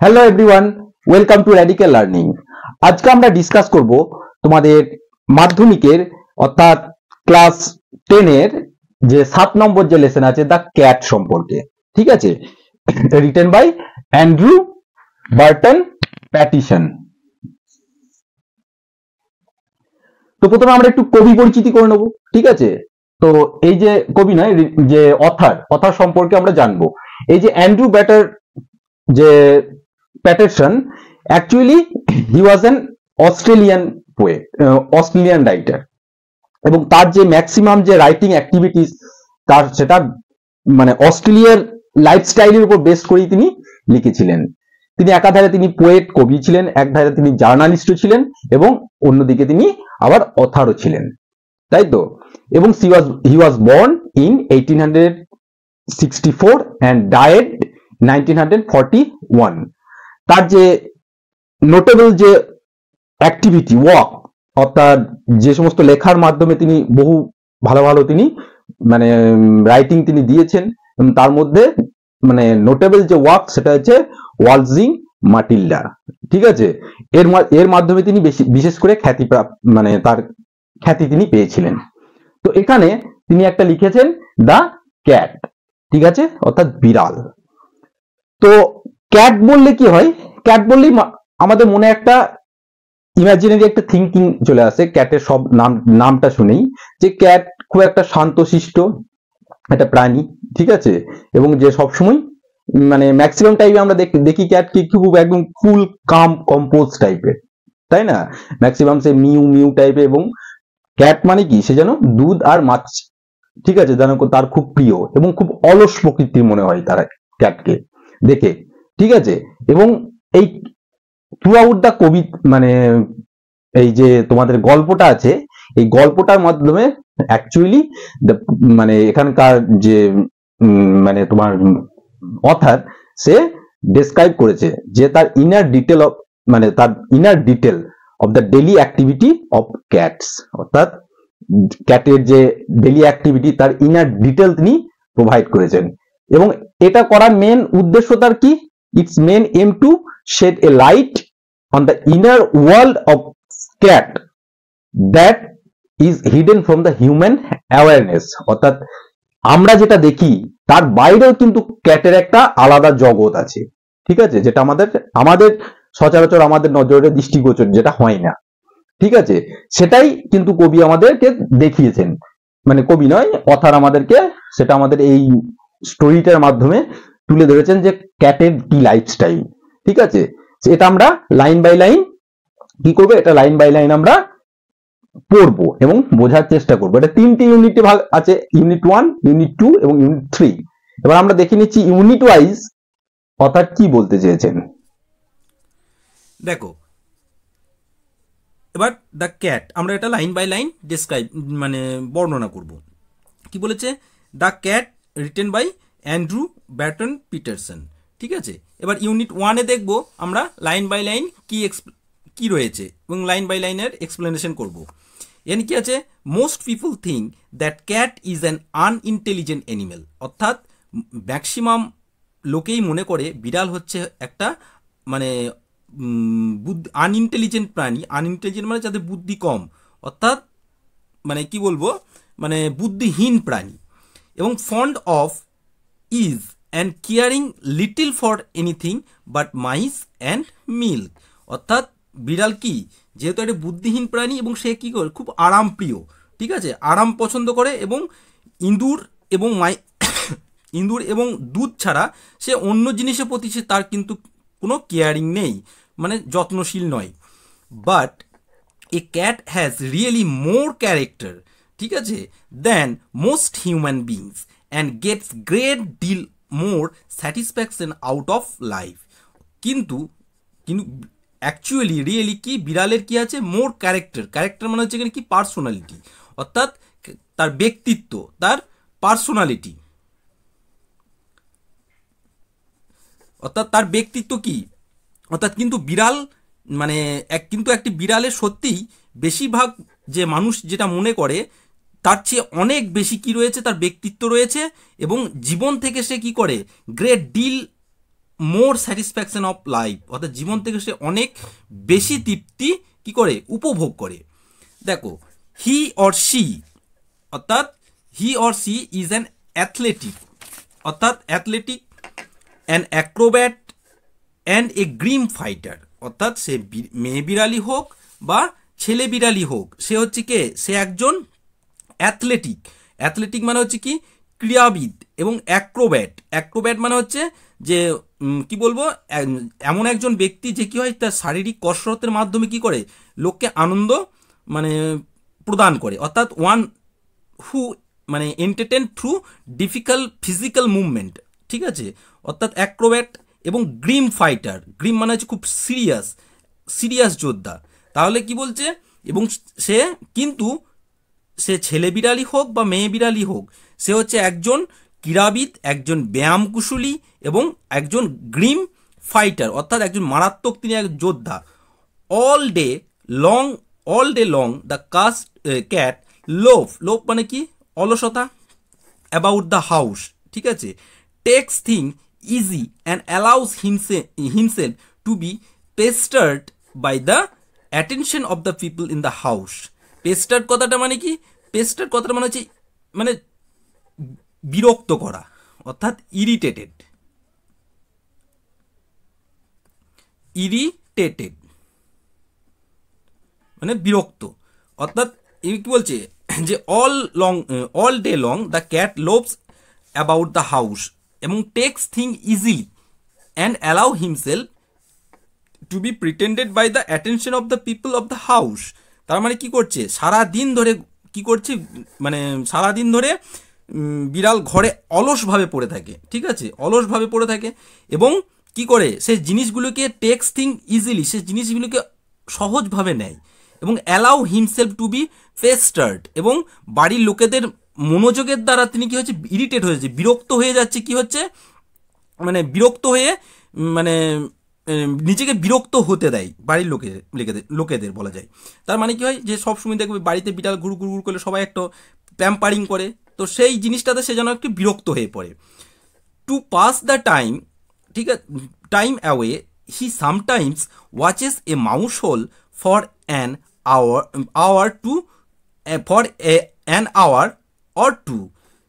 Hello everyone, welcome to radical learning. আজকে আমরা discuss করব তোমাদের মাধ্যমিকের অর্থাৎ ক্লাস 10 এর যে 7 নম্বর যে লেসন আছে দ্য ক্যাট সম্পর্কে। ঠিক আছে, রিটেন বাই অ্যান্ড্রু বার্টন প্যাটিসন। তো প্রথমে আমরা একটু কবি পরিচিতি করে নেব। ঠিক আছে, তো এই যে কবি নয়, যে অথার সম্পর্কে আমরা জানবো। এই যে অ্যান্ড্রু ব্যাটার যে Paterson, actually he was an Australian poet, Australian writer, এবং তার যে ম্যাক্সিমাম যে রাইটিং অ্যাক্টিভিটিস তার সেটা মানে অস্ট্রেলিয়ার লাইফস্টাইলের উপর বেস করেই তিনি লিখেছিলেন। তিনি একাধারে তিনি পোয়েট কবি ছিলেন, একধারে তিনি জার্নালিস্টও ছিলেন, এবং অন্যদিকে তিনি আবার অথারও ছিলেন, তাই তো। এবং he was born in 1864 and died 1941. তার যে নোটেবল যে অ্যাক্টিভিটি ওয়ার্ক, অর্থাৎ যে সমস্ত লেখার মাধ্যমে তিনি বহু ভালো ভালো তিনি মানে রাইটিং তিনি দিয়েছেন, এবং তার মধ্যে মানে নোটেবল যে ওয়ার্ক সেটা হচ্ছে ওয়ালজিং মাটিল্ডা। ঠিক আছে, এর মাধ্যমে তিনি বিশেষ করে খ্যাতি মানে তার খ্যাতি তিনি পেয়েছিলেন। তো এখানে তিনি একটা লিখেছেন দ্য ক্যাট, ঠিক আছে, অর্থাৎ বিড়াল। তো ক্যাট বললে কি হয়? ক্যাট বললেই আমাদের মনে একটা ইমাজিনারি একটা থিঙ্কিং চলে আসে ক্যাটের সব নামটা শুনেই, যে ক্যাট খুব একটা শান্তশিষ্ট একটা প্রাণী, ঠিক আছে, এবং যে সবসময় মানে ম্যাক্সিমাম টাইমে আমরা দেখি ক্যাটকে খুব একদম কুল কাম কম্পোজ টাইপের, তাই না? ম্যাক্সিমাম সে মিউ মিউ টাইপের, এবং ক্যাট মানে কি, সে যেন দুধ আর মাছ, ঠিক আছে, যেন তার খুব প্রিয়, এবং খুব অলস প্রকৃতির মনে হয় তারা ক্যাটকে দেখে, ঠিক আছে। এবং এই থ্রু আউট দ্য কবি মানে এই যে তোমাদের গল্পটা আছে, এই গল্পটার মাধ্যমে অ্যাকচুয়ালি মানে এখানকার যে মানে তোমার অথার সে ডেসক্রাইব করেছে যে তার ইনার ডিটেল অফ মানে তার inner detail of the daily activity of cats, অর্থাৎ ক্যাটের যে ডেইলি অ্যাক্টিভিটি তার ইনার ডিটেল তিনি প্রোভাইড করেছেন। এবং এটা করার মেন উদ্দেশ্য তার কি? Its main aim to shed a light on the inner world of cat that is hidden from the human awareness, অর্থাৎ আমরা যেটা দেখি তার বাইরেও কিন্তু ক্যাটের একটা আলাদা জগৎ আছে, ঠিক আছে, যেটা আমাদের সচরাচর আমাদের নজরে দৃষ্টিগোচর যেটা হয় না, ঠিক আছে। সেটাই কিন্তু কবি আমাদেরকে দেখিয়েছেন, মানে কবি নয়, অথার আমাদেরকে সেটা আমাদের এই স্টোরিটার মাধ্যমে তুলে ধরেছেন যে ক্যাটের কি লাইফস্টাইল, ঠিক আছে। এটা আমরা লাইন বাই লাইন কি করবো, এটা লাইন বাই লাইন আমরা পড়বো এবং বোঝার চেষ্টা করবো। এটা 3টে ইউনিটে ভাগ আছে, ইউনিট 1, ইউনিট 2 এবং ইউনিট 3। এবার আমরা দেখে নিচ্ছি ইউনিট ওয়াইজ অথার কি বলতে চেয়েছেন। দেখো, এবার দ্য ক্যাট আমরা এটা লাইন বাই লাইন ডেসক্রাইব মানে বর্ণনা করব। কি বলেছে? The cat written by Andrew Barton Paterson, ঠিক আছে। এবার ইউনিট 1-এ দেখবো আমরা লাইন বাই লাইন কি রয়েছে এবং লাইন বাই লাইনের এক্সপ্লেনেশন করব। এখানে কি আছে? Most people think that cat is an unintelligent animal, অর্থাৎ ম্যাক্সিমাম লোকেই মনে করে বিড়াল হচ্ছে একটা মানে আনইন্টেলিজেন্ট প্রাণী। আনইন্টেলিজেন্ট মানে যাদের বুদ্ধি কম, অর্থাৎ মানে কি বলবো, মানে বুদ্ধিহীন প্রাণী। এবং fond of ease and caring little for anything but mice and milk, অর্থাৎ বিড়াল কি, যেহেতু একটা বুদ্ধিহীন প্রাণী এবং সে কি করে খুব আরাম প্রিয়, ঠিক আছে, আরাম পছন্দ করে, এবং ইঁদুর এবং দুধ ছাড়া সে অন্য জিনিসের প্রতি সে তার কিন্তু কোনো কেয়ারিং নেই, মানে যত্নশীল নয়। But a cat has really more character, ঠিক আছে, than most human beings and gets great deal more satisfaction out of life. কিন্তু অ্যাকচুয়ালি রিয়েলি কি, বিড়ালের কি আছে? মোর ক্যারেক্টার মানে হচ্ছে এখানে কি, পার্সোনালিটি, অর্থাৎ তার ব্যক্তিত্ব, তার পার্সোনালিটি, অর্থাৎ তার ব্যক্তিত্ব কি, অর্থাৎ কিন্তু বিড়াল মানে কিন্তু একটি বিড়ালের সত্যিই বেশিরভাগ যে মানুষ যেটা মনে করে তার চেয়ে অনেক বেশি কি রয়েছে, তার ব্যক্তিত্ব রয়েছে, এবং জীবন থেকে সে কি করে, great deal more satisfaction of life, অর্থাৎ জীবন থেকে সে অনেক বেশি তৃপ্তি কি করে, উপভোগ করে। দেখো, হি অর সি, অর্থাৎ he or she is an athletic, অর্থাৎ athletic, an acrobat and a grim fighter, অর্থাৎ সে মেয়ে বিড়ালি হোক বা ছেলে বিড়ালি হোক, সে হচ্ছে কে, সে একজন অ্যাথলেটিক। অ্যাথলেটিক মানে হচ্ছে কি, ক্রীড়াবিদ, এবং অ্যাক্রোব্যাট, অ্যাক্রোব্যাট মানে হচ্ছে যে কি বলবো, এমন একজন ব্যক্তি যে কি হয়, তার শারীরিক কসরতের মাধ্যমে কি করে, লোককে আনন্দ মানে প্রদান করে, অর্থাৎ ওয়ান হু মানে entertain through difficult physical movement, ঠিক আছে। অর্থাৎ অ্যাক্রোব্যাট এবং গ্রিম ফাইটার, গ্রিম মানে হচ্ছে খুব সিরিয়াস, সিরিয়াস যোদ্ধা। তাহলে কি বলছে, এবং সে কিন্তু সে ছেলে বিড়ালি হোক বা মেয়ে বিড়ালি হোক, সে হচ্ছে একজন ক্রীড়াবিদ, একজন ব্যায়াম কুশলী এবং একজন গ্রিম ফাইটার, অর্থাৎ একজন মারাত্মক, তিনি এক যোদ্ধা। All day long, all day long the cast cat love, love মানে কি, অলসতা, অ্যাবাউট দ্য হাউস, ঠিক আছে, takes thing easy and allows himself to be pestered by the attention of the people in the house. Pestered কথাটা মানে কি, pestered কথাটা মানে হচ্ছে মানে বিরক্ত করা, অর্থাৎ ইরিটেটেড, ইরিটেটেড মানে বিরক্ত। অর্থাৎ এই কি বলছে যে all day long the cat loves about the house এবং takes thing easily and allow himself to be pretended by the attention of the people of the house. তার মানে কি করছে, সারা দিন ধরে কি করছে, মানে সারাদিন ধরে বিড়াল ঘরে অলসভাবে পড়ে থাকে, ঠিক আছে, অলসভাবে পড়ে থাকে, এবং কি করে, সেই জিনিসগুলোকে টেক্স থিং ইজিলি, সেই জিনিসগুলোকে সহজভাবে নেয়, এবং allow himself to be pestered, এবং বাড়ির লোকেদের মনোযোগের দ্বারা তিনি কি হচ্ছে, ইরিটেট হয়েছে, বিরক্ত হয়ে যাচ্ছে, কি হচ্ছে মানে বিরক্ত হয়ে মানে নিজেকে বিরক্ত হতে দেয় বাড়ির লোকেদের বলা যায়। তার মানে কি হয়, যে সবসময় দেখবে বাড়িতে বিড়াল ঘুর ঘুর ঘুর করলে সবাই একটা প্যাম্পারিং করে, তো সেই জিনিসটাতে সে যেন একটু বিরক্ত হয়ে পড়ে। টু পাস দ্য টাইম, ঠিক আছে, time away he sometimes watches a mouse hole for an hour two for an hour or two,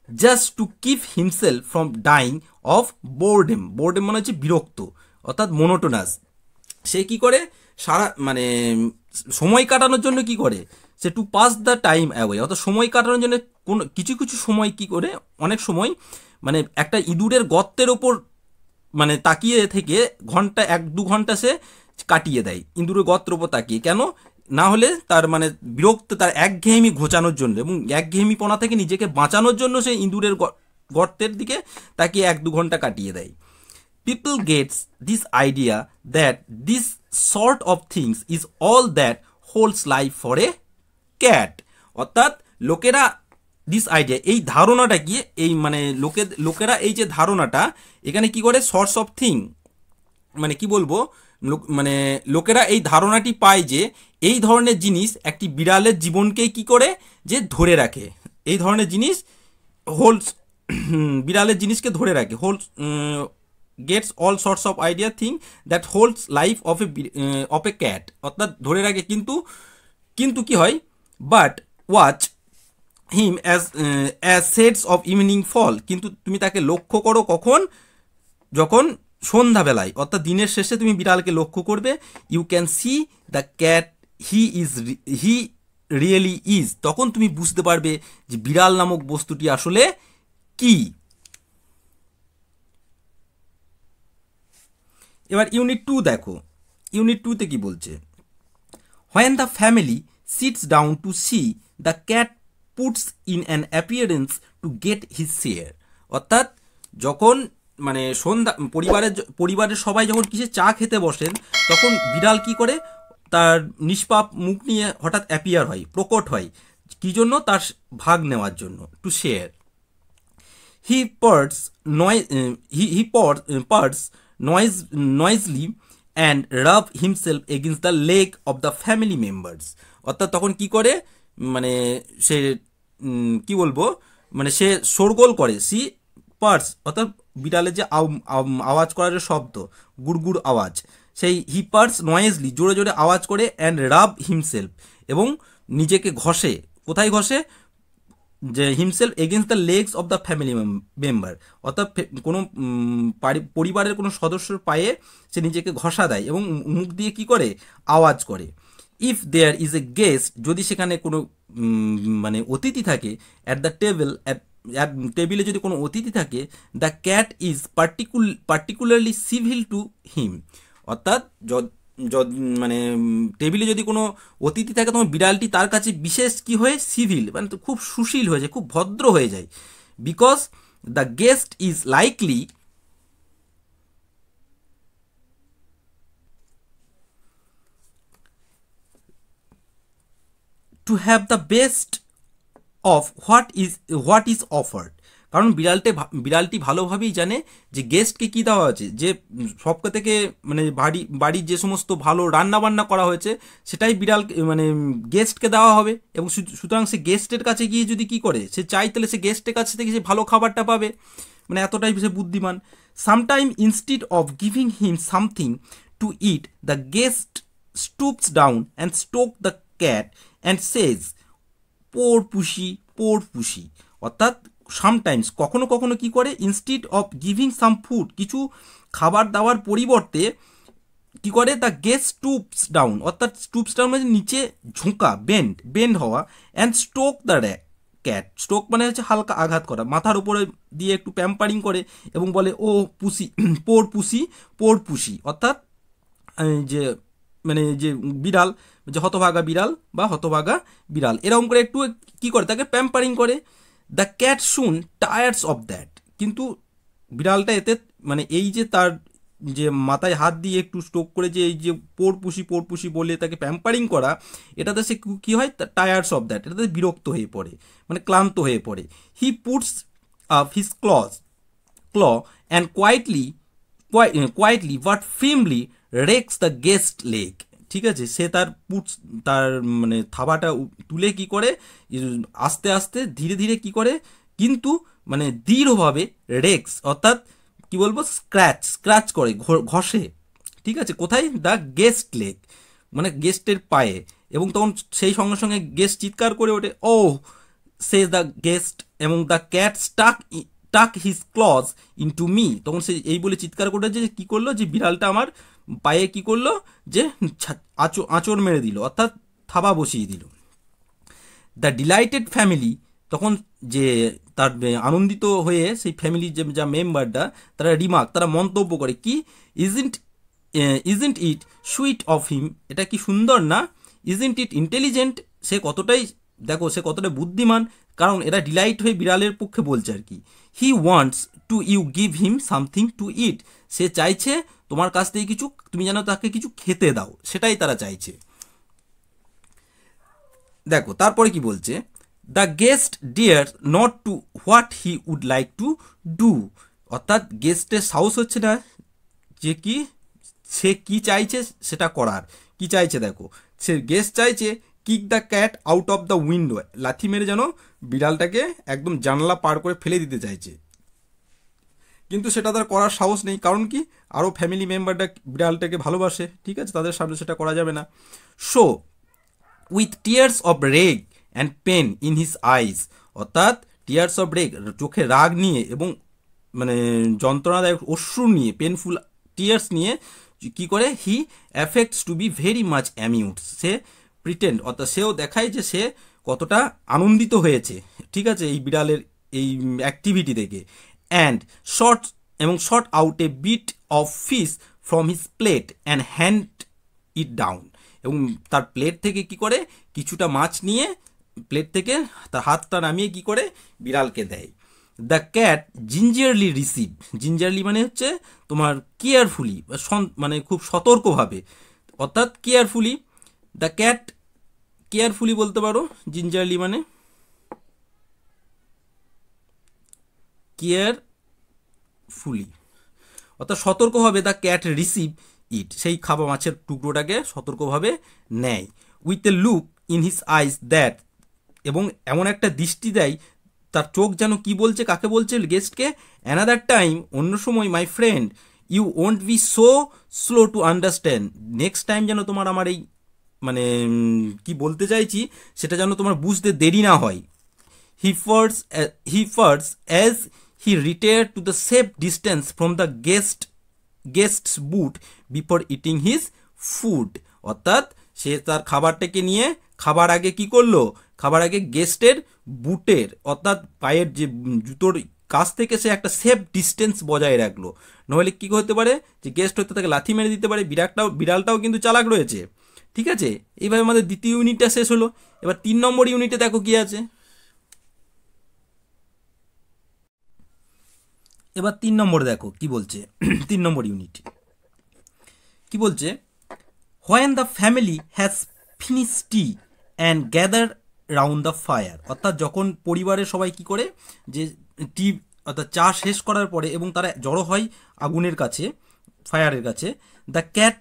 just to keep himself from dying of boredom. Boredom মানে হচ্ছে বিরক্ত, অর্থাৎ মোনোটোনাস। সে কি করে, সারা মানে সময় কাটানোর জন্য কি করে, সে to pass the time away, অর্থাৎ সময় কাটানোর জন্য কোনো কিছু কিছু সময় কি করে, অনেক সময় মানে একটা ইঁদুরের গর্তের ওপর মানে তাকিয়ে থেকে ঘন্টা 1-2 ঘন্টা সে কাটিয়ে দেয়, ইঁদুরের গর্তের ওপর তাকিয়ে। কেন না হলে তার মানে বিরক্ত, তার একঘেয়েমি ঘোচানোর জন্য এবং একঘেয়েমিপনা থেকে নিজেকে বাঁচানোর জন্য সে ইঁদুরের গর্তের দিকে তাকিয়ে 1-2 ঘন্টা কাটিয়ে দেয়। People gets this idea that this sort of things is all that holds life for a cat, অর্থাৎ লোকেরা দিস আইডিয়া, এই ধারণাটা কি, এই মানে লোকেরা এই যে ধারণাটা এখানে কি করে, সোর্স অফ থিং মানে কি বলবো, মানে লোকেরা এই ধারণাটি পায় যে এই ধরনের জিনিস একটি বিড়ালের জীবনকে কি করে, যে ধরে রাখে, এই ধরনের জিনিস হোল্ডস, বিড়ালের জিনিসকে ধরে রাখে, holds gets all sorts of idea thing that holds life of a cat, অর্থাৎ ধরে রাখে, কিন্তু কি হয়, but watch him as sets of evening fall, কিন্তু তুমি তাকে লক্ষ্য করো কখন, যখন সন্ধ্যাবেলায়, অর্থাৎ দিনের শেষে তুমি বিড়ালকে লক্ষ্য করবে। You can see the cat he really is, তখন তুমি বুঝতে পারবে যে বিড়াল নামক বস্তুটি আসলে কি। এবার ইউনিট 2 দেখো, ইউনিট 2তে কি বলছে, when the family sits down to see the cat puts in an appearance to get his share, অর্থাৎ যখন মানে সন্ধ্যা পরিবারের সবাই যখন কিসে চা খেতে বসেন, তখন বিড়াল কি করে, তার নিষ্পাপ মুখ নিয়ে হঠাৎ অ্যাপিয়ার হয়, প্রকট হয়, কি জন্য, তার ভাগ নেওয়ার জন্য, to share. He parts noisily and rub himself against the leg of the family members, অর্থাৎ তখন কি করে, মানে সে কি বলবো, মানে সে শোরগোল করে, সি পার্টস অর্থাৎ বিড়ালের যে আওয়াজ করার যে শব্দ, গুড়গুড় আওয়াজ, সেই হি পার্স নয়েজলি, জোরে জোরে আওয়াজ করে, অ্যান্ড রাব হিমসেলফ, এবং নিজেকে ঘষে, কোথায় ঘষে, যে himself against the legs of the family member, অর্থাৎ কোনো পরিবারের কোনো সদস্যর পায়ে সে নিজেকে ঘষা দেয় এবং মুখ দিয়ে কি করে, আওয়াজ করে। If there is a guest, যদি সেখানে কোনো মানে অতিথি থাকে, অ্যাট দ্য টেবিল, টেবিলে যদি কোনো অতিথি থাকে, the cat is particularly civil to him, অর্থাৎ মানে টেবিলে যদি কোনো অতিথি থাকে তখন বিড়ালটি তার কাছে বিশেষ কি হয়ে, সিভিল, মানে খুব সুশীল হয়ে যায়, খুব ভদ্র হয়ে যায়। Because the guest is likely to have the best of what is offered, কারণ বিড়ালটি ভালোভাবেই জানে যে গেস্টকে কী দেওয়া হয়েছে, যে সব থেকে মানে বাড়ির যে সমস্ত ভালো রান্না বান্না করা হয়েছে সেটাই মানে গেস্টকে দেওয়া হবে, এবং সুতরাং সে গেস্টের কাছে গিয়ে যদি কি করে, সে চাই তাহলে সে গেস্টের কাছে থেকে সে ভালো খাবারটা পাবে, মানে এতটাই সে বুদ্ধিমান। Sometime instead of giving him something to eat, the guest stoops down and stroke the cat and says, poor pussy, অর্থাৎ সামটাইমস, কখনো কখনো কি করে, instead of giving some food, কিছু খাবার দেওয়ার পরিবর্তে কি করে, দ্য গেস্ট স্টুপস ডাউন, অর্থাৎ স্টুপস ডাউন মানে নিচে ঝোঁকা, বেন্ড হওয়া, and stroke the cat, stroke মানে হচ্ছে হালকা আঘাত করা, মাথার উপরে দিয়ে একটু প্যাম্পারিং করে এবং বলে, ও পুষি, পোর পুষি, অর্থাৎ যে মানে যে বিড়াল, যে হতভাগা বিড়াল, এরকম করে একটু কি করে, তাকে প্যাম্পারিং করে। দ্য ক্যাট শুন টায়ার্স অফ দ্যাট, কিন্তু বিড়ালটা এতে মানে এই যে তার যে মাথায় হাত দিয়ে একটু স্ট্রোক করে যে এই যে পোর পুষি বলে তাকে প্যাম্পারিং করা, এটাতে সে কী হয়, টায়ার্স অফ দ্যাট, এটাতে বিরক্ত হয়ে পড়ে, মানে ক্লান্ত হয়ে পড়ে। He puts up his claw and quietly but firmly rakes the guest leg, ঠিক আছে, সে তার মানে থাবাটা তুলে কি করে, আস্তে আস্তে ধীরে ধীরে কি করে, কিন্তু মানে দৃঢ়ভাবে রেক্স, অর্থাৎ কি বলবো, স্ক্র্যাচ করে, ঘষে, ঠিক আছে, কোথায়, দ্য গেস্ট লেগ, মানে গেস্টের পায়ে, এবং তখন সেই সঙ্গে সঙ্গে গেস্ট চিৎকার করে ওঠে, ও সেজ দ্য গেস্ট, এবং দ্য ক্যাট টাক হিজ ক্লজ ইনটু মি, তখন সে এই বলে চিৎকার করে যে কি করলো, যে বিড়ালটা আমার পায়ে কি করলো, যে আঁচড় মেরে দিল, অর্থাৎ থাবা বসিয়ে দিল। দ্য ডিলাইটেড ফ্যামিলি, তখন যে তার আনন্দিত হয়ে সেই ফ্যামিলির যে যা মেম্বারটা, তারা মন্তব্য করে, কি, isn't it sweet of him, এটা কি সুন্দর না, ইজন্ট ইট ইন্টেলিজেন্ট, সে কতটাই বুদ্ধিমান, কারণ এরা ডিলাইট হয়ে বিড়ালের পক্ষে বলছে আর কি। He wants to you give him something to eat, সে চাইছে তোমার কাছ থেকে কিছু, তুমি যেন তাকে কিছু খেতে দাও, সেটাই তারা চাইছে। দেখো তারপরে কি বলছে, the guest dare not to what he would like to do, অর্থাৎ গেস্টের সাহস হচ্ছে না যে কি, সে কি চাইছে সেটা করার, কি চাইছে দেখো, সে গেস্ট চাইছে kick the cat out of the window, লাথি মেরে যেন বিড়ালটাকে একদম জানলা পার করে ফেলে দিতে চাইছে, কিন্তু সেটা তার করার সাহস নেই, কারণ কি, আরও ফ্যামিলি মেম্বারটা বিড়ালটাকে ভালোবাসে, ঠিক আছে, তাদের সামনে সেটা করা যাবে না। So with tears of rage and pain in his eyes, অর্থাৎ টিয়ার্স অফ রেগ, চোখে রাগ নিয়ে এবং মানে যন্ত্রণাদায়ক অশ্রু নিয়ে, পেনফুল টিয়ার্স নিয়ে কি করে, he affects to be very much amused, সে প্রিটেন্ড, অর্থাৎ সেও দেখায় যে সে কতটা আনন্দিত হয়েছে, ঠিক আছে, এই বিড়ালের এই অ্যাক্টিভিটি থেকে। And sort out a bit of fish from his plate and hand it down, এবং তার প্লেট থেকে কি করে কিছুটা মাছ নিয়ে প্লেট থেকে তার হাতটা নামিয়ে কি করে বিড়ালকে দেয়। দ্য ক্যাট জিঞ্জারলি রিসিভ, জিঞ্জারলি মানে হচ্ছে তোমার কেয়ারফুলি, মানে খুব সতর্কভাবে, অর্থাৎ কেয়ারফুলি, দ্য ক্যাট কেয়ারফুলি বলতে পারো, জিঞ্জারলি মানে কেয়ারফুলি, অর্থাৎ সতর্কভাবে, দ্য ক্যাট রিসিভ ইট, সেই খাবার মাছের টুকরোটাকে সতর্কভাবে নেয়। With a look in his eyes that, এবং এমন একটা দৃষ্টি দেয় তার চোখ যেন কি বলছে, কাকে বলছে, গেস্টকে, অ্যানাদার টাইম, অন্য সময়, my friend, you won't be so slow to understand, next time যেন তোমার আমার এই মানে কি বলতে চাইছি সেটা যেন তোমার বুঝতে দেরি না হয়। He first, as he retired to the safe distance from the guest's boot before eating his food, অর্থাৎ সে তার খাবারটাকে নিয়ে খাবার আগে কি করলো, খাবার আগে গেস্টের বুটের অর্থাৎ পায়ের যে জুতোর কাছ থেকে সে একটা সেফ ডিস্টেন্স বজায় রাখলো। নইলে কি হতে পারে যে গেস্ট হয়তো তাকে লাথি মেরে দিতে পারে। বিড়ালটাও কিন্তু চালাক রয়েছে। ঠিক আছে, এইভাবে আমাদের দ্বিতীয় ইউনিটটা শেষ হলো। এবার 3 নম্বর ইউনিটে দেখো কি আছে। এবার 3 নম্বর দেখো কি বলছে। 3 নম্বর ইউনিট কি বলছে, when the family has finish T and gather round the fire, অর্থাৎ যখন পরিবারের সবাই কি করে যে টি অর্থাৎ চা শেষ করার পরে এবং তারা জড়ো হয় আগুনের কাছে, ফায়ারের কাছে, the cat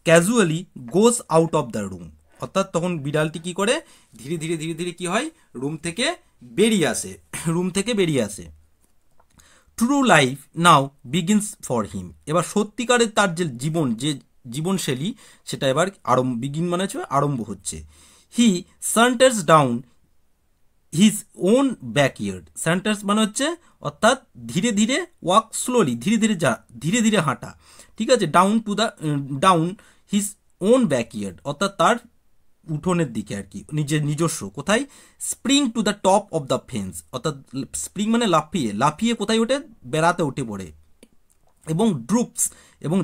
casually goes out of the room, অর্থাৎ তখন বিড়ালটি কি করে ধীরে ধীরে ধীরে ধীরে কি হয় রুম থেকে বেরিয়ে আসে। True life now begins for him, এবার সত্যিকারের তার যে জীবনশৈলী সেটা এবার বিগিন মানে হচ্ছে আরম্ভ হচ্ছে। হি সান্টার্স ডাউন হিজ ওন ব্যাকইয়ার্ড, সান্টার্স মানে হচ্ছে অর্থাৎ ধীরে ধীরে ওয়াক স্লোলি, ধীরে ধীরে হাঁটা। ঠিক আছে, ডাউন হিজ ওন ব্যাকইয়ার্ড, অর্থাৎ তার উঠোনের দিকে আর কি, নিজস্ব কোথায়, spring to the top of the fence, অর্থাৎ স্প্রিং মানে লাফিয়ে কোথায় ওঠে, বেড়াতে উঠে পড়ে, এবং ড্রুপস এবং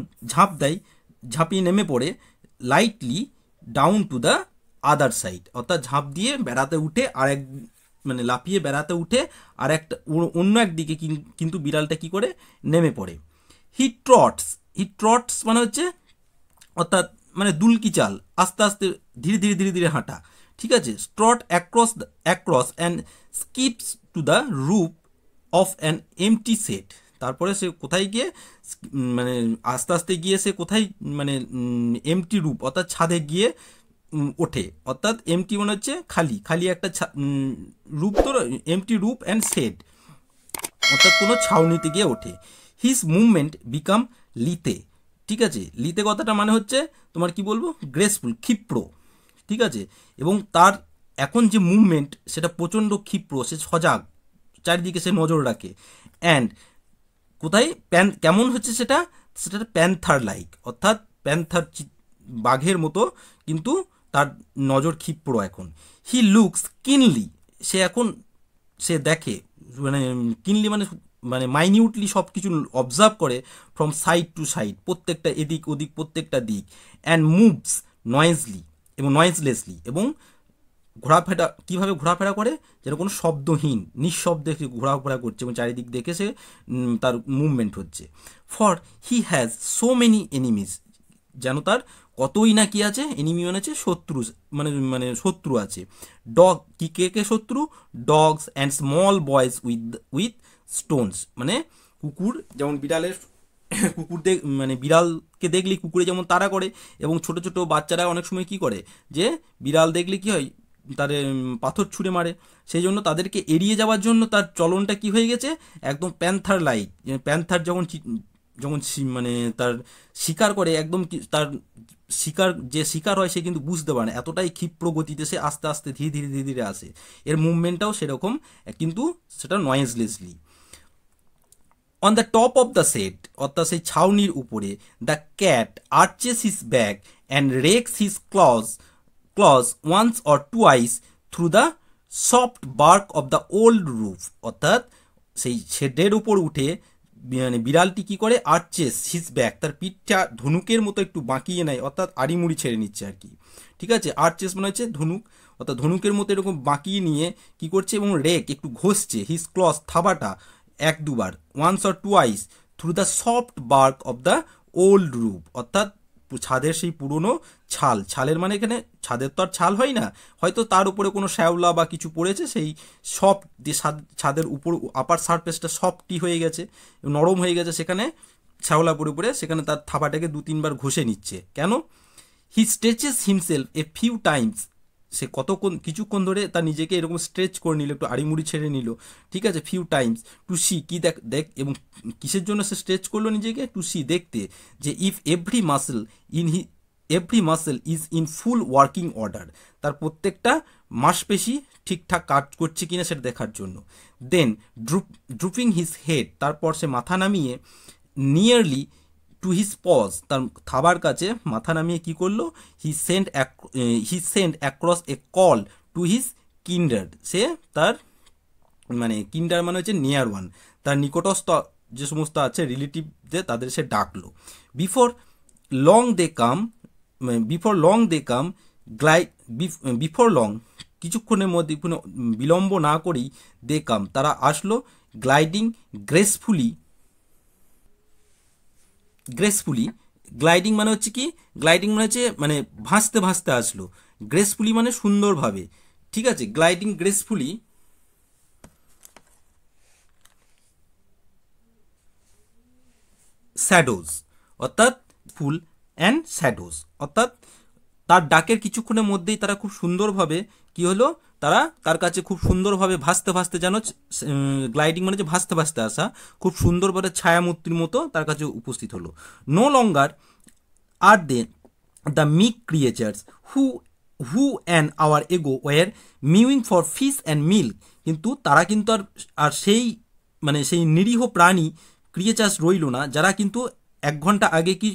ঝাঁপিয়ে নেমে পড়ে, lightly down to the other side, অর্থাৎ ঝাঁপ দিয়ে বেড়াতে উঠে মানে লাফিয়ে বেড়াতে উঠে আর একটা অন্য একদিকে কিন্তু বিড়ালটা কি করে নেমে পড়ে। হি ট্রটস মানে হচ্ছে অর্থাৎ মানে দুলকি চাল, আস্তে আস্তে ধীরে ধীরে হাঁটা। ঠিক আছে, strut across and skips to the roof of an empty shed, তারপরে সে কোথায় গিয়ে মানে আস্তে আস্তে গিয়ে সে কোথায় মানে এমটি রুফ অর্থাৎ ছাদে গিয়ে ওঠে, অর্থাৎ এমটি মানে হচ্ছে খালি একটা রুফ, তো এমটি রুফ অ্যান্ড সেট অর্থাৎ কোনো ছাউনিতে গিয়ে ওঠে। হিজ মুভমেন্ট বিকাম লিতে, ঠিক আছে, লিতে কথাটা মানে হচ্ছে তোমার কি বলবো, গ্রেসফুল, ক্ষিপ্র। ঠিক আছে, এবং তার এখন যে মুভমেন্ট সেটা প্রচণ্ড ক্ষিপ্র, সে সজাগ, চারিদিকে সে নজর রাখে। অ্যান্ড কোথায় কেমন হচ্ছে সেটা প্যান্থার লাইক, অর্থাৎ প্যান্থার বাঘের মতো, কিন্তু তার নজর ক্ষিপ্র এখন। হি লুকস কিনলি, সে দেখে, মানে কিনলি মানে মাইনিউটলি সব কিছু অবজার্ভ করে, ফ্রম সাইড টু সাইড, প্রত্যেকটা এদিক ওদিক প্রত্যেকটা দিক। অ্যান্ড মুভস নয়েজলেসলি, এবং কিভাবে ঘোরাফেরা করে, যেন কোনো শব্দহীন নিঃশব্দে ঘোরাফেরা করছে এবং চারিদিক দেখে সে তার মুভমেন্ট হচ্ছে। For he has so many enemies, যেন তার কতই না কি আছে, এনিমি মানে হচ্ছে শত্রু, মানে শত্রু আছে। কে শত্রু, dogs and small boys with Stones, মানে কুকুর, যেমন মানে বিড়ালকে দেখলে কুকুরে যেমন তাড়া করে, এবং ছোট ছোট বাচ্চারা অনেক সময় কি করে যে বিড়াল দেখলে কি হয় তাদের পাথর ছুঁড়ে মারে, সেই জন্য তাদেরকে এড়িয়ে যাওয়ার জন্য তার চলনটা কি হয়ে গেছে একদম প্যান্থার লাইক। প্যান্থার যখন মানে তার শিকার করে, একদম তার শিকার হয় সে কিন্তু বুঝতে পারে না, এতটাই ক্ষিপ্র গতিতে সে আস্তে আস্তে ধীরে ধীরে আসে। এর মুভমেন্টটাও সেরকম, কিন্তু সেটা noiselessly. On the top of the shed, অর্থাৎ সেই ছাউনির উপরে, the cat arches his back and rakes his claws once or twice through the soft bark of the old roof, অর্থাৎ সেই শেডের উপর উঠে মানে বিড়ালটি কি করে, আর্চেস হিজ ব্যাক, তার পিঠটা ধনুকের মতো একটু বাঁকিয়ে নেয়, অর্থাৎ আড়িমুড়ি ছেড়ে নিচ্ছে আর কি। ঠিক আছে, আর্চেস মানে হচ্ছে ধনুক, অর্থাৎ ধনুকের মতো এরকম বাঁকিয়ে নিয়ে কি করছে, এবং রেক একটু ঘষছে, হিজ ক্লজ থাবাটা এক দুবার, once or twice through the soft bark of the old roof, অর্থাৎ ছাদের সেই পুরনো ছালের মানে এখানে ছাদের তো আর ছাল হয় না, হয়তো তার উপরে কোনো শ্যাওলা বা কিছু পড়েছে, সেই সফট যে ছাদের উপর আপার সারফেসটা সফটই হয়ে গেছে, নরম হয়ে গেছে, সেখানে শ্যাওলা পড়ে সেখানে তার থাবাটাকে 2-3 বার ঘষে নিচ্ছে। কেন? হি stretches himself a few Times, সে কতক্ষণ কিছুক্ষণ ধরে তার নিজেকে এরকম স্ট্রেচ করে নিল, একটু আড়িমুড়ি ছেড়ে নিল, ঠিক আছে, ফিউ টাইমস টু সি, কি দেখ দেখ এবং কিসের জন্য সে স্ট্রেচ করলো নিজেকে, টু সি দেখতে, যে if every muscle is in full working order, তার প্রত্যেকটা মাসপেশি ঠিকঠাক কাজ করছে কিনা সেটা দেখার জন্য। দেন ড্রুপিং হিজ হেড, তারপর সে মাথা নামিয়ে, নিয়ারলি টু হিজ পজ, তার থাবার কাছে মাথা নামিয়ে কি করলো, he sent across a call to his kinder, সে তার মানে কিন্ডার মানে হচ্ছে নিয়ার ওয়ান, তার নিকটস্থ যে সমস্ত আছে রিলেটিভদের, তাদের সে ডাকলো। বিফোর লং দে কাম বিফোর লং, কিছুক্ষণের মধ্যে, কোনো বিলম্ব না করেই, দে কাম, তারা আসলো, গ্লাইডিং গ্রেসফুলি, গ্লাইডিং মানে হচ্ছে কি, গ্লাইডিং মানে হচ্ছে মানে ভাসতে ভাসতে আসলো, গ্রেসফুলি মানে সুন্দরভাবে, ঠিক আছে, গ্লাইডিং গ্রেসফুলি শ্যাডোজ, অর্থাৎ ফুল অ্যান্ড শ্যাডোজ, অর্থাৎ তার ডাকের কিছুক্ষণের মধ্যেই তারা খুব সুন্দরভাবে কি হলো, তারা তার কাছে খুব সুন্দরভাবে ভাসতে ভাসতে, যেন গ্লাইডিং মানে যে ভাসতে ভাসতে আসা, খুব সুন্দরভাবে ছায়ামূর্তির মতো তার কাছে উপস্থিত হলো। No longer are they the meek creatures who an hour ago were mewing for fish and milk, কিন্তু তারা কিন্তু আর সেই মানে সেই নিরীহ প্রাণী ক্রিয়েচার্স রইল না, যারা কিন্তু 1 ঘন্টা আগে কি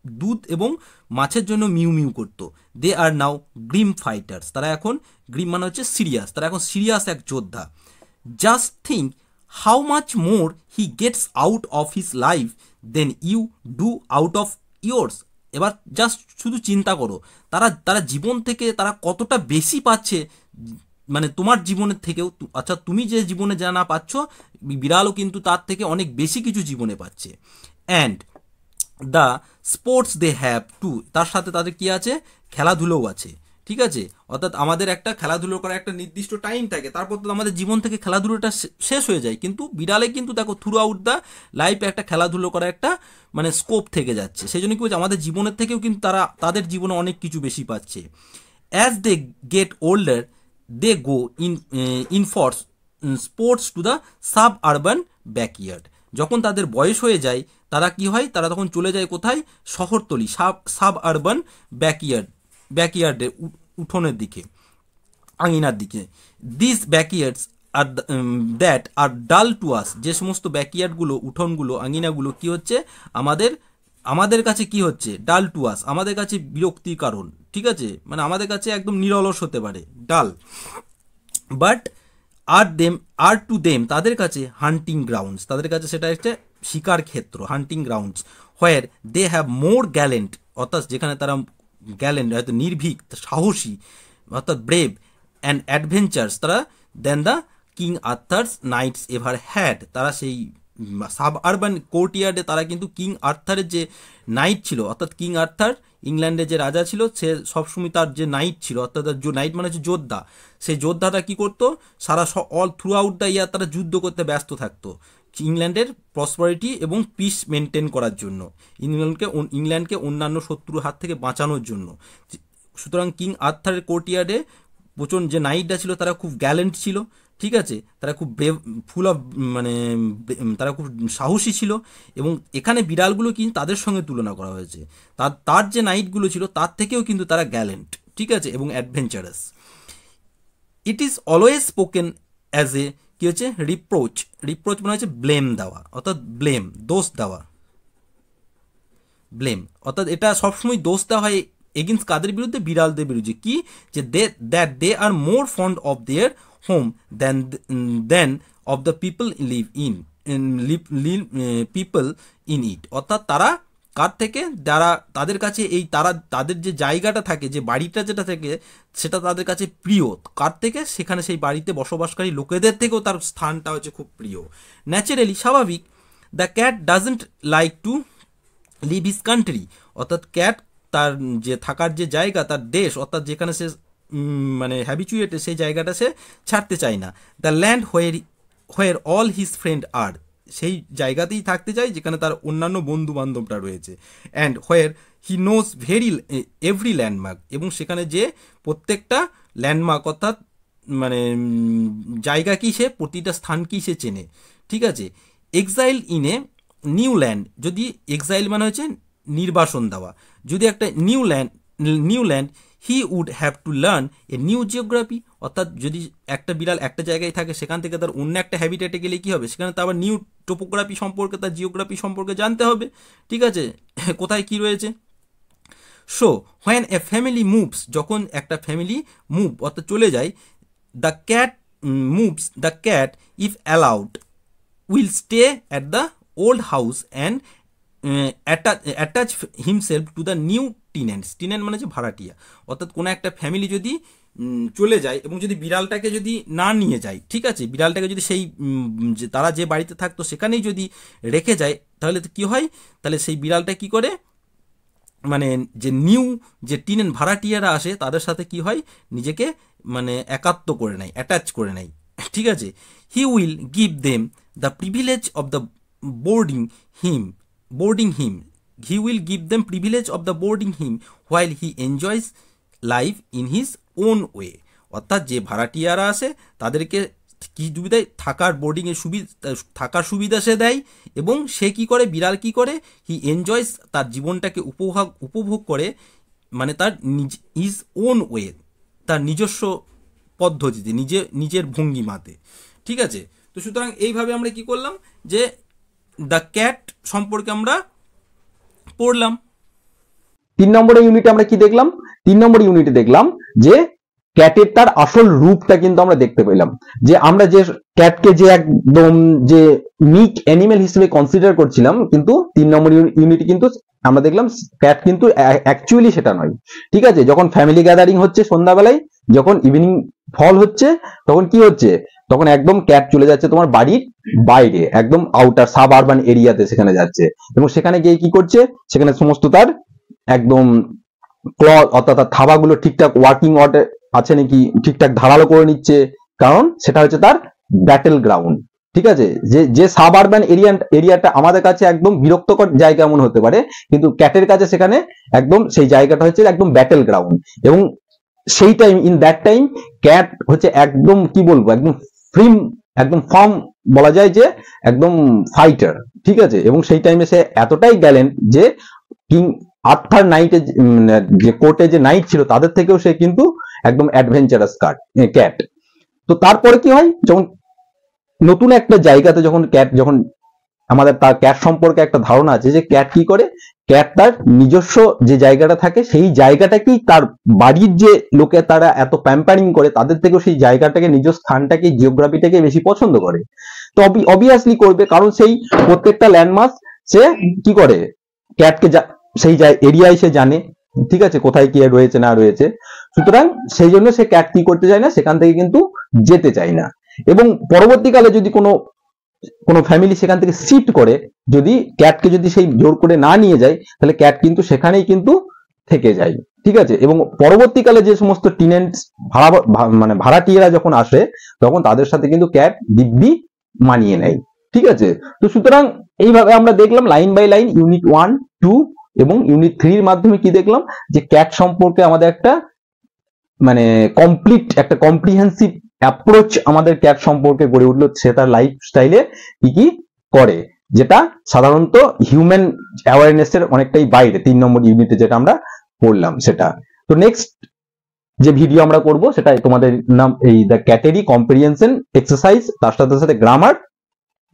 দুধ এবং মাছের জন্য মিউ মিউ করতো। দে আর নাও গ্রিম ফাইটার্স, তারা এখন গ্রিম মানে হচ্ছে সিরিয়াস, তারা এখন সিরিয়াস এক যোদ্ধা। Just think how much more he gets out of his life than you do out of yours, এবার জাস্ট শুধু চিন্তা করো, তারা জীবন থেকে তারা কতটা বেশি পাচ্ছে, মানে তোমার জীবনের থেকেও, আচ্ছা তুমি যে জীবনে যা না পাচ্ছ, বিড়ালও কিন্তু তার থেকে অনেক বেশি কিছু জীবনে পাচ্ছে। And the sports they have too, তার সাথে তাদের কি আছে, খেলাধুলোও আছে, ঠিক আছে, অর্থাৎ আমাদের একটা খেলাধুলো করার একটা নির্দিষ্ট টাইম থাকে, তারপর তো আমাদের জীবন থেকে খেলাধুলোটা শেষ হয়ে যায়, কিন্তু বিড়ালে কিন্তু দেখো থ্রু আউট দ্য লাইফে একটা খেলাধুলো করার একটা মানে স্কোপ থেকে যাচ্ছে, সেই জন্য কি বলছে, আমাদের জীবনের থেকেও কিন্তু তাদের জীবনে অনেক কিছু বেশি পাচ্ছে। As they get older they go in for sports to the suburban backyard, যখন তাদের বয়স হয়ে যায় তারা কি হয়, তারা তখন চলে যায় কোথায়, শহরতলি, সাব আরবান ব্যাকইয়ার্ডের উঠোনের দিকে, আঙিনার দিকে। দিস ব্যাকইয়ার্ডস আর দ্যাট আর ডাল টু আস, যে সমস্ত ব্যাকইয়ার্ডগুলো, উঠোনগুলো, আঙিনাগুলো কি হচ্ছে, আমাদের কাছে কি হচ্ছে, ডাল টু আস, আমাদের কাছে বিরক্তির কারণ, ঠিক আছে, মানে আমাদের কাছে একদম নিরলস হতে পারে, ডাল, বাট আর টু দেম, তাদের কাছে হান্টিং গ্রাউন্ডস, তাদের কাছে সেটা একটা শিকার ক্ষেত্র, hunting grounds, where they have more gallant, অর্থাৎ যেখানে তারা গ্যালেন্ট হয়তো নির্ভীক, সাহসী, অর্থাৎ ব্রেভ অ্যান্ড অ্যাডভেঞ্চার্স, তারা than the king Arthur's knights ever had, তারা সেই সাব আরবান কোর্টিয়ার্ডে তারা কিন্তু কিং আর্থারের যে নাইট ছিল, অর্থাৎ কিং আর্থার ইংল্যান্ডের যে রাজা ছিল, সে সবসময় তার যে নাইট ছিল, অর্থাৎ নাইট মানে হচ্ছে যোদ্ধা, সেই যোদ্ধাটা কি করতো, সারা all throughout the year তারা যুদ্ধ করতে ব্যস্ত থাকতো, ইংল্যান্ডের প্রসপারিটি এবং পিস মেনটেন করার জন্য, ইংল্যান্ডকে অন্যান্য শত্রুর হাত থেকে বাঁচানোর জন্য। সুতরাং কিং আর্থারের কোর্টিয়ার্ডে প্রচণ্ড যে নাইটরা ছিল তারা খুব গ্যালেন্ট ছিল, ঠিক আছে, তারা খুব ফুল অফ মানে তারা খুব সাহসী ছিল, এবং এখানে বিড়ালগুলো কিন্তু তাদের সঙ্গে তুলনা করা হয়েছে, তার যে নাইটগুলো ছিল তার থেকেও কিন্তু তারা গ্যালেন্ট, ঠিক আছে, এবং adventurous. It is always spoken as a কি হচ্ছে, রিপ্রোচ মানে হচ্ছে ব্লেম দেওয়া, অর্থাৎ দোষ দেওয়া, অর্থাৎ এটা সবসময় দোষ দেওয়া হয় এগেন্স্ট কাদের বিরুদ্ধে, বিড়ালদের বিরুদ্ধে, কি যে they are more fond of their home than of the people people in it, অর্থাৎ তারা কার থেকে, যারা তাদের কাছে তাদের যে জায়গাটা থাকে, যে বাড়িটা যেটা থাকে, সেটা তাদের কাছে প্রিয়, কার থেকে, সেখানে সেই বাড়িতে বসবাসকারী লোকেদের থেকেও তার স্থানটা হচ্ছে খুব প্রিয়। ন্যাচারালি, স্বাভাবিক, the cat doesn't like to leave his country, অর্থাৎ ক্যাট তার যে থাকার যে জায়গা, তার দেশ, অর্থাৎ যেখানে সে মানে হ্যাবিচুয়েটেড, সেই জায়গাটা সে ছাড়তে চায় না। The land where all his friend are, সেই জায়গাতেই থাকতে চায় যেখানে তার অন্যান্য বন্ধু বান্ধবরা রয়েছে। And where he knows every landmark, এবং সেখানে যে প্রত্যেকটা ল্যান্ডমার্ক অর্থাৎ মানে জায়গা কি সে প্রতিটা স্থান কি সে চেনে, ঠিক আছে। Exile in a new land, যদি এক্সাইল মানে হচ্ছে নির্বাসন দেওয়া, যদি একটা new land he would have to learn a new geography, অর্থাৎ যদি একটা বিড়াল একটা জায়গায় থাকে সেখান থেকে তার অন্য একটা হ্যাবিটেটে গেলে কি হবে, সেখানে তো আবার নিউ টোপোগ্রাফি সম্পর্কে তার জিওগ্রাফি সম্পর্কে জানতে হবে, ঠিক আছে, কোথায় কি রয়েছে। So when a family moves, যখন একটা ফ্যামিলি মুভ অর্থাৎ চলে যায়, the cat moves, the cat if allowed will stay at the old house and attach himself to the new tenants. Tenant মানে হচ্ছে ভাড়াটিয়া, অর্থাৎ কোনো একটা ফ্যামিলি যদি চলে যায় এবং যদি বিড়ালটাকে যদি না নিয়ে যায়, ঠিক আছে, বিড়ালটাকে যদি সেই তারা যে বাড়িতে থাকতো সেখানেই যদি রেখে যায়, তাহলে তো কী হয়, তাহলে সেই বিড়ালটা কি করে, মানে যে নিউ যে টিনেন্ট ভাড়াটিয়ারা আসে তাদের সাথে কি হয়, নিজেকে মানে একাত্ম করে নেয়, অ্যাটাচ করে নেয়, ঠিক আছে। He will give them the privilege of the boarding him, he will give them privilege of the boarding him while he enjoys life in his own way, অর্থাৎ যে ভাড়াটিয়ারা আসে তাদেরকে কি সুবিধা, থাকার সুবিধা সে দেয়, এবং সে কি করে, বিড়াল কি করে, হি এনজয়স, তার জীবনটাকে উপভোগ করে, মানে তার হিজ ওন ওয়ে, তার নিজস্ব পদ্ধতিতে, নিজের ভঙ্গিমাতে, ঠিক আছে। তো সুতরাং এইভাবে আমরা কি করলাম, যে দ্য ক্যাট সম্পর্কে আমরা পড়লাম। 3 নম্বরের ইউনিটে আমরা কি দেখলাম, 3 নম্বর ইউনিটে দেখলাম যে ক্যাটের তার আসল রূপটা কিন্তু আমরা দেখতে পেলাম, যে আমরা যে ক্যাটকে যে একদম যে মিক অ্যানিমেল হিসেবে কনসিডার করছিলাম, কিন্তু 3 নম্বর ইউনিটে কিন্তু আমরা দেখলাম ক্যাট কিন্তু অ্যাকচুয়ালি সেটা নয়, ঠিক আছে। যখন ফ্যামিলি গ্যাদারিং হচ্ছে সন্ধ্যাবেলায়, যখন ইভিনিং ফল হচ্ছে, তখন কি হচ্ছে, তখন একদম ক্যাট চলে যাচ্ছে তোমার বাড়ির বাইরে, একদম আউটার সাব আরবান এরিয়াতে সেখানে যাচ্ছে, এবং সেখানে গিয়ে কি করছে, সেখানে সমস্ত তার একদম ক্লথ অর্থাৎ তার থাবাগুলো ঠিকঠাক ওয়ার্কিং অর্ডে আছে নাকি ঠিকঠাক ধারালো করে নিচ্ছে, কারণ সেটা হচ্ছে তার ব্যাটেল গ্রাউন্ড, ঠিক আছে। যে সাব আরবান এরিয়াটা আমাদের কাছে একদম বিরক্তকর জায়গা মনে হতে পারে, কিন্তু ক্যাটের কাছে সেখানে একদম সেই জায়গাটা হচ্ছে একদম ব্যাটেল গ্রাউন্ড, এবং সেই time in that time cat হচ্ছে একদম কি বলবো, একদম ফার্ম বলা যায়, যে একদম ফাইটার, ঠিক আছে। এবং সেই টাইমে সে এতটাই গ্যালেন্ট যে কিং আর্থার নাইটে যে কোর্টে যে নাইট ছিল তাদের থেকেও সে কিন্তু একদম অ্যাডভেঞ্চারাস ক্যাট। তো তারপরে কি হয়, যখন নতুন একটা জায়গাতে যখন আমাদের তার ক্যাট সম্পর্কে একটা ধারণা আছে, যে ক্যাট কি করে, ক্যাট তার নিজস্ব যে জায়গাটা থাকে সেই জায়গাটাকেই তার বাড়ির যে লোকে তারা এত প্যাম্পারিং করে তাদের থেকেও সেই জায়গাটাকে, নিজ স্থানটাকে, জিওগ্রাফিটাকে বেশি পছন্দ করে। তো অবভিয়াসলি করবে, কারণ সেই প্রত্যেকটা ল্যান্ডমার্ক সে কি করে, ক্যাটকে সেই এরিয়ায় সে জানে, ঠিক আছে, কোথায় কি রয়েছে না রয়েছে। সুতরাং সেই জন্য সে ক্যাট কি করতে চায় না, সেখান থেকে কিন্তু যেতে চায় না। এবং পরবর্তীকালে যদি কোনো ফ্যামিলি সেখান থেকে শিফট করে, যদি ক্যাটকে যদি সেই জোর করে না নিয়ে যায়, তাহলে ক্যাট কিন্তু সেখানেই কিন্তু থেকে যায়, ঠিক আছে। এবং পরবর্তীকালে যে সমস্ত টিনেন্টস ভাড়াটিয়ারা যখন আসে, তখন তাদের সাথে কিন্তু ক্যাট দিব্যি মানিয়ে নেয়, ঠিক আছে। তো সুতরাং এইভাবে আমরা দেখলাম লাইন বাই লাইন ইউনিট 1, 2 এবং ইউনিট 3 এর মাধ্যমে কি দেখলাম, যে ক্যাট সম্পর্কে আমাদের একটা মানে একটা কম্প্রিহেন্সিভ অ্যাপ্রোচ আমাদের ক্যাট সম্পর্কে গড়ে উঠলো, সে তার লাইফস্টাইলে কি কি করে, যেটা সাধারণত হিউম্যান অ্যাওয়ারনেসের অনেকটাই বাইরে। 3 নম্বর ইউনিটে যেটা আমরা পড়লাম সেটা। তো নেক্সট যে ভিডিও আমরা করব সেটা তোমাদের নাম এই দ্য ক্যাটেরি কম্প্রিহেনশন এক্সারসাইজ, তার সাথে সাথে গ্রামার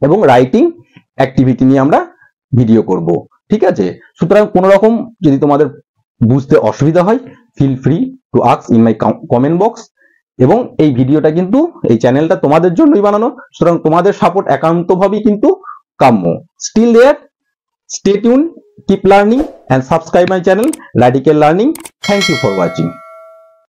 এবং রাইটিং অ্যাক্টিভিটি নিয়ে আমরা ভিডিও করব, ঠিক আছে। সুতরাং কোনো রকম যদি তোমাদের বুঝতে অসুবিধা হয়, feel free to ask in my comment box. এবং এই ভিডিওটা কিন্তু, এই চ্যানেলটা তোমাদের জন্যই বানানো, সুতরাং তোমাদের সাপোর্ট একান্তভাবেই কিন্তু কাম্য। Still there, stay tuned, keep learning and subscribe my channel Radical Learning. Thank you for watching.